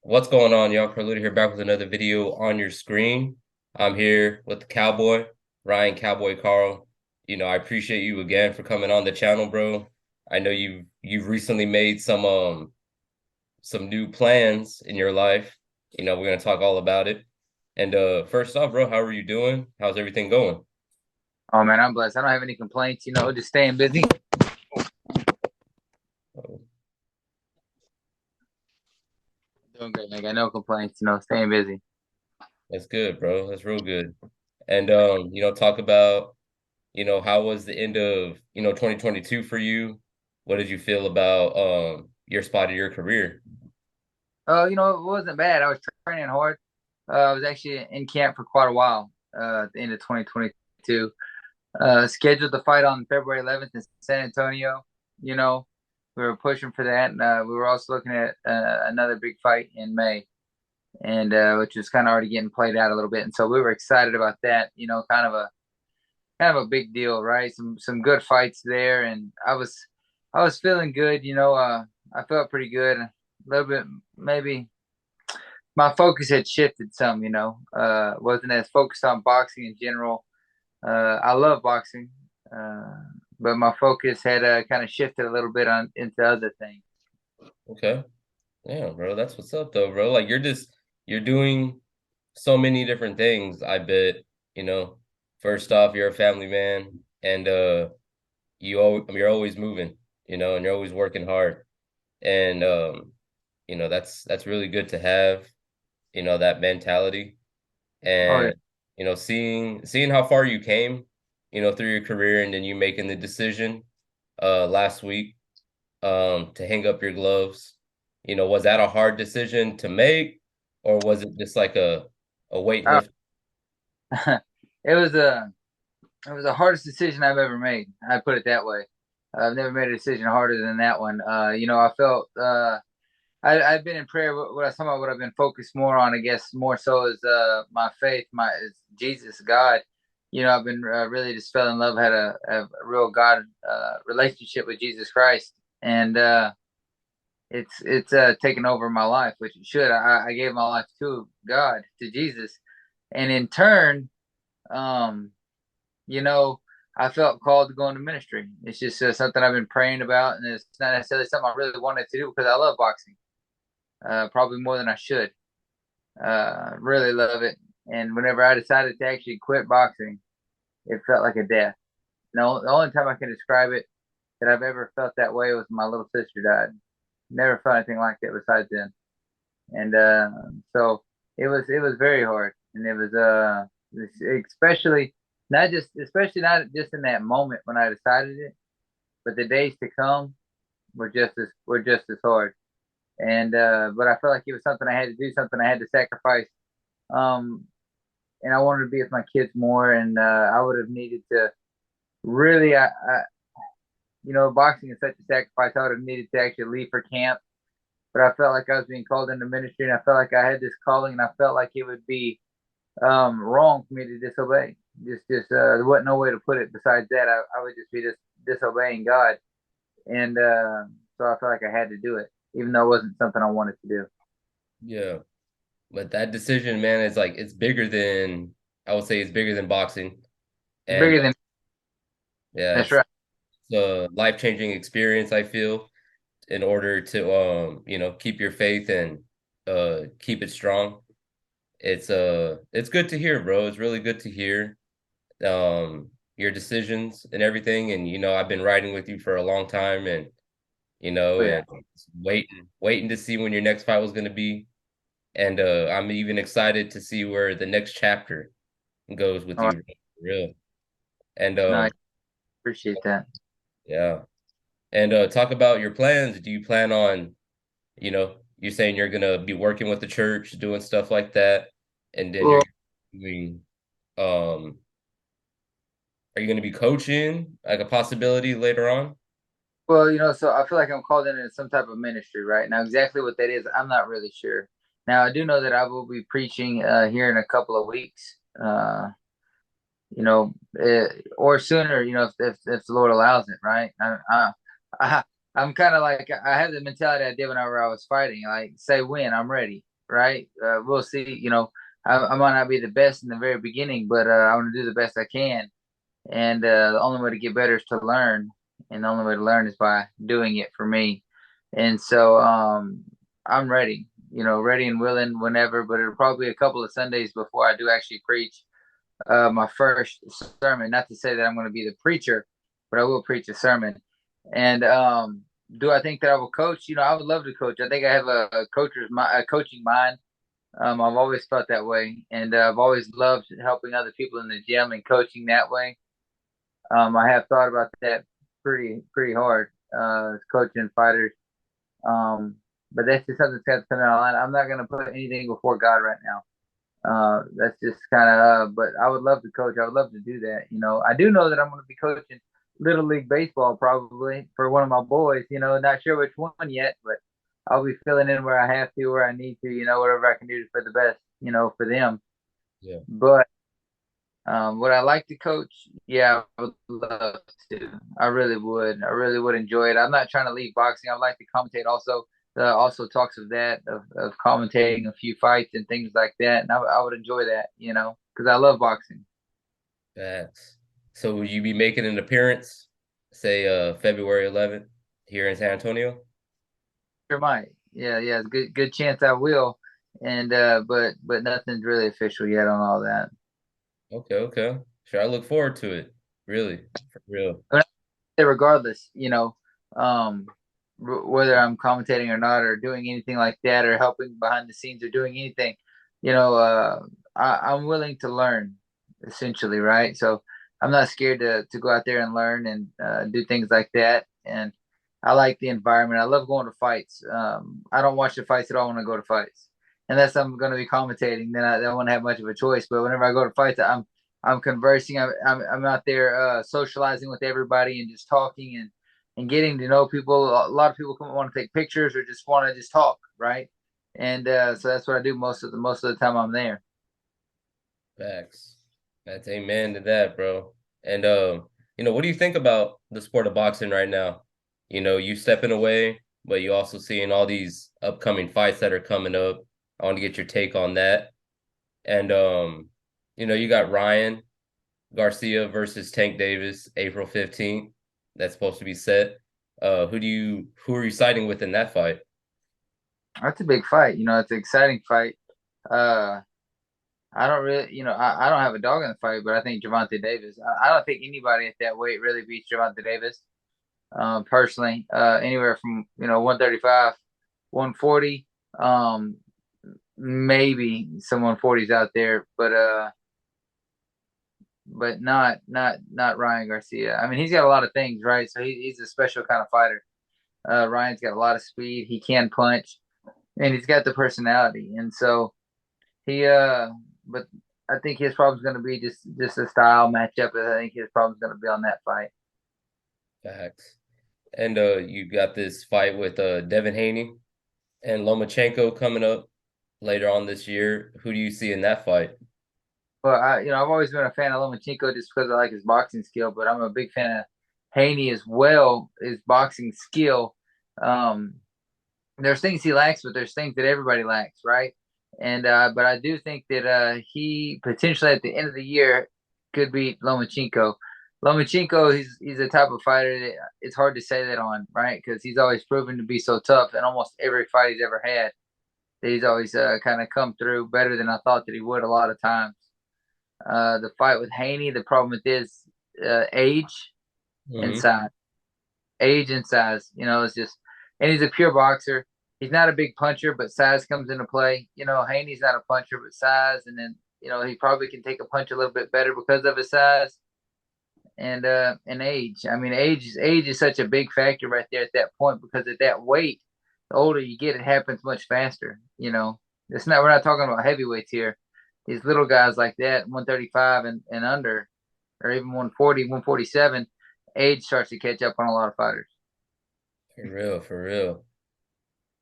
What's going on, y'all? Carlito here, back with another video on your screen. I'm here with the cowboy, Ryan Cowboy Karl. I appreciate you again for coming on the channel, bro. I know you've recently made some new plans in your life. We're gonna talk all about it. And first off, bro, how are you doing? How's everything going? Oh man, I'm blessed. I don't have any complaints, just staying busy. Oh, Doing great, man. Got no complaints, staying busy. that's good, bro. That's real good. And talk about how was the end of, 2022 for you? What did you feel about your spot in your career? It wasn't bad. I was training hard. I was actually in camp for quite a while, at the end of 2022. Scheduled to fight on February 11th in San Antonio. You know, we were pushing for that, and we were also looking at another big fight in May, and which was kind of already getting played out a little bit. And so we were excited about that. Kind of a big deal, right? Some good fights there, and I was feeling good. I felt pretty good. A little bit, maybe my focus had shifted some. Wasn't as focused on boxing in general. I love boxing, uh, but my focus had kind of shifted a little bit on into other things. Okay. Yeah, bro, that's what's up though, bro. Like you're doing so many different things, I bet, you know. First off, you're a family man and you're always moving, and you're always working hard. And that's really good to have, that mentality. Oh yeah, And seeing how far you came, through your career, and then you making the decision last week to hang up your gloves. Was that a hard decision to make, or was it just like a weight uh, lift? it was the hardest decision I've ever made. I put it that way. I've never made a decision harder than that one. I felt I've been in prayer. What I was talking about, what I've been focused more on, I guess, more so is my faith, my is Jesus, God. I've been really just fell in love, had a real God relationship with Jesus Christ, and it's taken over my life, which it should. I gave my life to God, to Jesus, and in turn, um, you know, I felt called to go into ministry. It's just something I've been praying about, and it's not necessarily something I really wanted to do because I love boxing, probably more than I should. Really love it. And whenever I decided to actually quit boxing, it felt like a death. No, the only time I can describe it that I've ever felt that way was when my little sister died. Never felt anything like that besides then. And so it was very hard, and it was especially not just in that moment when I decided it, but the days to come were just as hard. And but I felt like it was something I had to do, something I had to sacrifice. Um, and I wanted to be with my kids more, and I would have needed to really, boxing is such a sacrifice. I would have needed to actually leave for camp, but I felt like I was being called into ministry, and I felt like I had this calling, and I felt like it would be wrong for me to disobey. There wasn't no way to put it besides that. I would just be disobeying God, and so I felt like I had to do it, even though it wasn't something I wanted to do. Yeah, but that decision, man, is like it's bigger than I would say it's bigger than boxing, It's and bigger than yeah, that's it's right. a life-changing experience, I feel, in order to keep your faith and keep it strong. It's good to hear, bro. It's really good to hear your decisions and everything. And I've been riding with you for a long time, and Oh yeah. and waiting to see when your next fight was going to be. And I'm even excited to see where the next chapter goes with All right. you, for real. And No, I appreciate that. yeah. And talk about your plans. Do you plan on, you're saying you're gonna be working with the church, doing stuff like that, and then you're Well, doing, are you gonna be coaching, like a possibility later on? so I feel like I'm called into some type of ministry right now. Exactly what that is, I'm not really sure. Now, I do know that I will be preaching here in a couple of weeks. Or sooner, if the Lord allows it, right? I I'm kind of like I have the mentality I did whenever I was fighting. Like, say when I'm ready. right? We'll see. I might not be the best in the very beginning, but I want to do the best I can. And the only way to get better is to learn, and the only way to learn is by doing it for me. And so I'm ready, ready and willing whenever. But it'll probably be a couple of Sundays before I do actually preach my first sermon. Not to say that I'm going to be the preacher, but I will preach a sermon. And do I think that I will coach? I would love to coach. I think I have a coaching mind. I've always felt that way, and I've always loved helping other people in the gym and coaching that way. I have thought about that pretty hard, coaching fighters. Um, but that's just something that's got to come out. I'm not going to put anything before God right now. That's just kind of, but I would love to coach. I would love to do that. I do know that I'm going to be coaching Little League Baseball probably for one of my boys, not sure which one yet, but I'll be filling in where I have to, where I need to, whatever I can do for the best, for them. Yeah. But would I like to coach? Yeah, I would love to. I really would. I really would enjoy it. I'm not trying to leave boxing. I'd like to commentate also. Also talks of that of commentating a few fights and things like that, and I would enjoy that, because I love boxing. Facts. So will you be making an appearance, say February 11th here in San Antonio? Sure might. Yeah, yeah. Good chance I will. And but nothing's really official yet on all that. Okay, okay. Sure, I look forward to it. Really, for real. Regardless, um, whether I'm commentating or not, or doing anything like that, or helping behind the scenes, or doing anything, I'm willing to learn, essentially, right? So I'm not scared to go out there and learn and do things like that. And I like the environment. I love going to fights. I don't watch the fights at all when I go to fights, unless I'm going to be commentating. Then I won't have much of a choice. But whenever I go to fights, I'm conversing. I'm out there socializing with everybody and just talking and getting to know people. A lot of people come want to take pictures or just want to just talk, right? And so that's what I do most of the time I'm there. Facts. That's amen to that, bro. And what do you think about the sport of boxing right now? You stepping away, but you also seeing all these upcoming fights that are coming up. I want to get your take on that. And you got Ryan Garcia versus Tank Davis, April 15th. That's supposed to be set. Who are you siding with in that fight? That's a big fight. It's an exciting fight. Uh, I don't really, I don't have a dog in the fight, but I think Javante Davis. I don't think anybody at that weight really beats Javante Davis. Personally, anywhere from 135, 140, maybe some 140s out there, but not Ryan Garcia. I mean, he's got a lot of things, right? So he's a special kind of fighter. Ryan's got a lot of speed. He can punch, and he's got the personality. And so he, but I think his problem's going to be just a style matchup. I think his problem's going to be on that fight. Facts. And you got this fight with Devin Haney and Lomachenko coming up later on this year. Who do you see in that fight? But I've always been a fan of Lomachenko just because I like his boxing skill. But I'm a big fan of Haney as well. His boxing skill. Um, there's things he lacks, but there's things that everybody lacks, right? And but I do think that he potentially at the end of the year could beat Lomachenko. Lomachenko, he's the type of fighter that it's hard to say that on, right? Because he's always proven to be so tough in almost every fight he's ever had. That he's always kind of come through better than I thought that he would a lot of times. The fight with Haney, the problem with this age and Hmm. size. Age and size, it's just, and he's a pure boxer. He's not a big puncher, but size comes into play. Haney's not a puncher, but size, and then he probably can take a punch a little bit better because of his size and age. I mean, age is such a big factor right there at that point because at that weight, the older you get, it happens much faster. It's not we're not talking about heavyweights here. These little guys like that, 135 and under, or even 140, 147, age starts to catch up on a lot of fighters. For real, for real,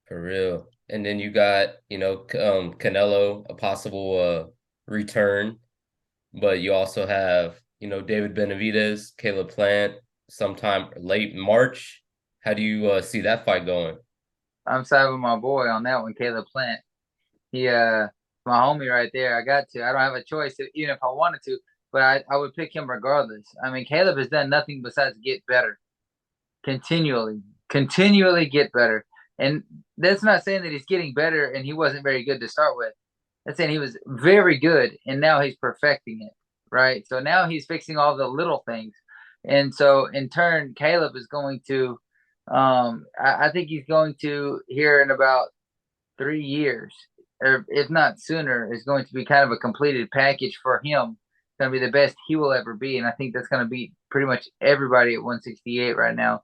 for real. And then you got, Canelo, a possible return, but you also have, David Benavidez, Caleb Plant, sometime late March. How do you see that fight going? I'm siding with my boy on that one, Caleb Plant. He my homie right there. I got to. I don't have a choice, even if I wanted to, but I would pick him regardless. I mean, Caleb has done nothing besides get better continually, continually get better. And that's not saying that he's getting better and he wasn't very good to start with. That's saying he was very good and now he's perfecting it, right? So now he's fixing all the little things. And so in turn, Caleb is going to, I think he's going to, here in about 3 years, or if not sooner, is going to be kind of a completed package for him. It's going to be the best he will ever be. And I think that's going to beat pretty much everybody at 168 right now.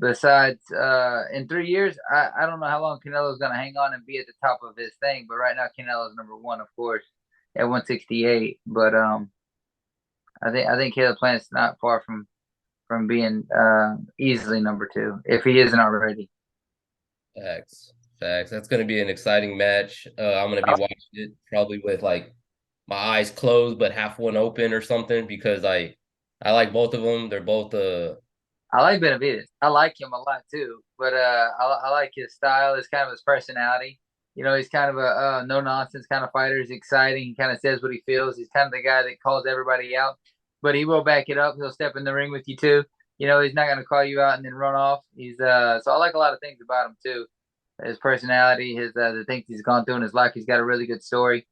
Besides, in 3 years, I don't know how long Canelo's going to hang on and be at the top of his thing, but right now Canelo's number one, of course, at 168. But I think Caleb Plant's not far from being easily number two if he isn't already. Facts. Facts. That's going to be an exciting match. I'm going to be watching it probably with like my eyes closed, but half one open or something because I like both of them. They're both I like Benavidez. I like him a lot too, but I like his style. It's kind of his personality. You know, he's kind of a no nonsense kind of fighter. He's exciting. He kind of says what he feels. He's kind of the guy that calls everybody out, but he will back it up. He'll step in the ring with you too. You know, he's not going to call you out and then run off. He's so I like a lot of things about him too. His personality, his the things he's gone through in his life. He's got a really good story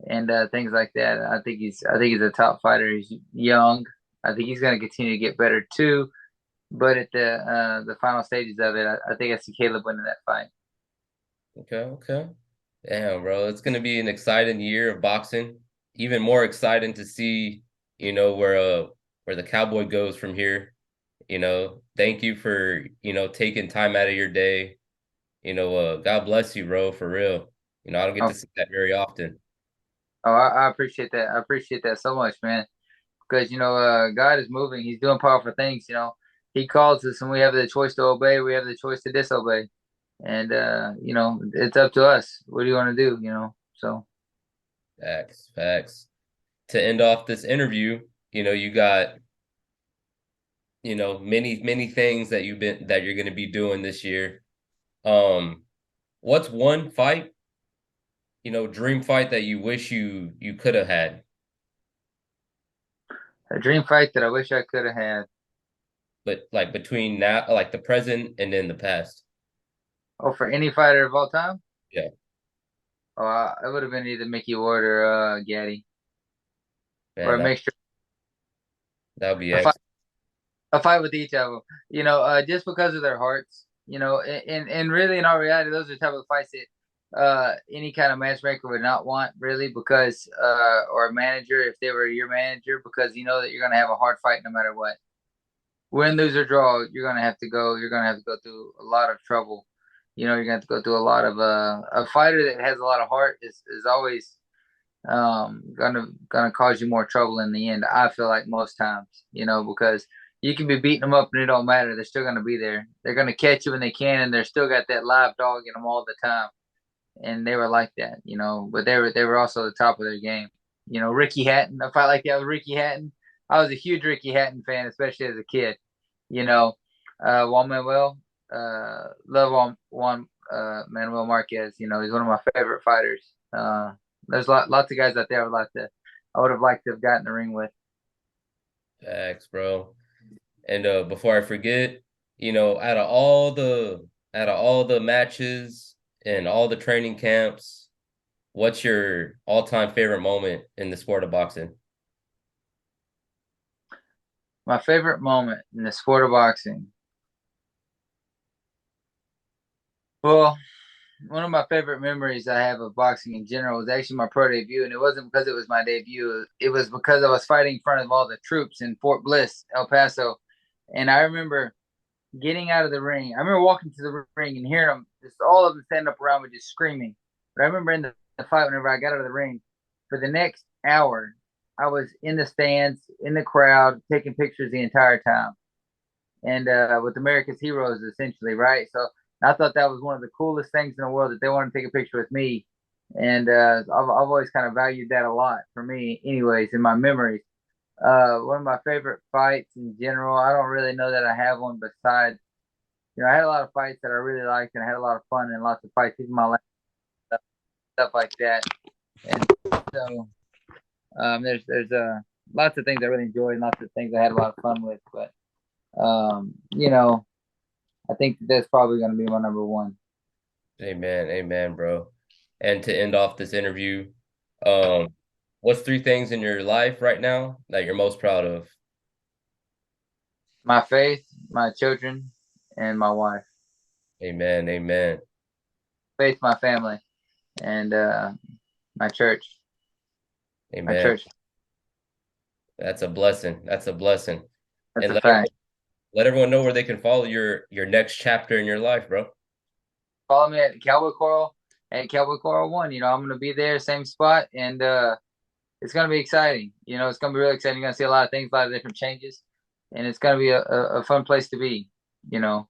and things like that. I think he's a top fighter. He's young. I think he's going to continue to get better too. But at the final stages of it, I think I see Caleb winning that fight. okay, okay. Damn, bro, it's going to be an exciting year of boxing. Even more exciting to see, where the Cowboy goes from here. Thank you for, taking time out of your day. God bless you, bro, for real. I don't get Oh, to see that very often. I appreciate that. I appreciate that so much, man. Because God is moving. He's doing powerful things. He calls us, and we have the choice to obey. We have the choice to disobey, and it's up to us. What do you want to do? So Facts, facts. To end off this interview, you got, many, many things that you're gonna be doing this year. Um, what's one fight, dream fight that you wish you could have had, a dream fight that I wish I could have had. but like between now, like the present and then the past. Oh, for any fighter of all time. Yeah, Oh, it would have been either Mickey Ward or Gaddy, or man, a mixture. that would be A fight, excellent. a fight with each of them. Just because of their hearts. And really, in all reality, those are the type of fights that any kind of matchmaker would not want, really, because or a manager if they were your manager, because you know that you're gonna have a hard fight no matter what. Win, lose, or draw, you're gonna have to go. You're gonna have to go through a lot of trouble. You're gonna have to go through a lot of a fighter that has a lot of heart is always gonna cause you more trouble in the end. I feel like most times, because you can be beating them up and it don't matter. They're still gonna be there. They're gonna catch you when they can, and they're still got that live dog in them all the time. And they were like that, but they were also the top of their game. Ricky Hatton, a fight like that with Ricky Hatton. I was a huge Ricky Hatton fan, especially as a kid. Juan Manuel, love Juan Manuel Marquez. He's one of my favorite fighters. There's lots of guys out there I would have liked to have gotten the ring with. Facts, bro. And before I forget, out of all the matches and all the training camps, what's your all-time favorite moment in the sport of boxing? My favorite moment in the sport of boxing. Well, one of my favorite memories I have of boxing in general was actually my pro debut, and it wasn't because it was my debut. It was because I was fighting in front of all the troops in Fort Bliss, El Paso, and I remember getting out of the ring. I remember walking to the ring and hearing them, just all of them standing up around me, just screaming. But I remember in the fight, whenever I got out of the ring, for the next hour, I was in the stands, in the crowd, taking pictures the entire time, and with America's heroes, essentially, right? So I thought that was one of the coolest things in the world that they wanted to take a picture with me, and I've always kind of valued that a lot for me, anyways, in my memories. One of my favorite fights in general. I don't really know that I have one besides, I had a lot of fights that I really liked and I had a lot of fun and lots of fights. Even my last stuff like that. And so there's lots of things I really enjoyed, and lots of things I had a lot of fun with. But you know, I think that's probably going to be my number one. Amen, amen, bro. And to end off this interview, um, what's three things in your life right now that you're most proud of? My faith, my children, and my wife. Amen, amen, Faith, my family, and my church. My amen. church. That's a blessing. That's a blessing. That's And a fact. let everyone know where they can follow your next chapter in your life, bro. Follow me at Cowboy Coral at Cowboy Coral One. I'm gonna be there, same spot, and it's gonna be exciting. It's gonna be really exciting. You're gonna see a lot of things, a lot of different changes, and it's gonna be a fun place to be. You know,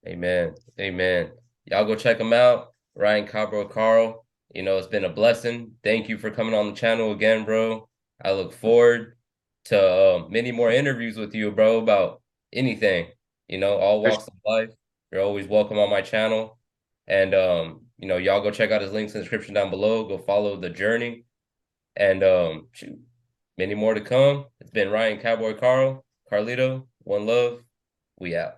Amen. Amen. Y'all go check him out. Ryan Cowboy Karl. It's been a blessing. Thank you for coming on the channel again, bro. I look forward to many more interviews with you, bro, about anything, all walks of life. You're always welcome on my channel. And y'all go check out his links in the description down below. Go follow the journey. And shoot, many more to come. It's been Ryan Cowboy Karl, Carlito, one love. We out.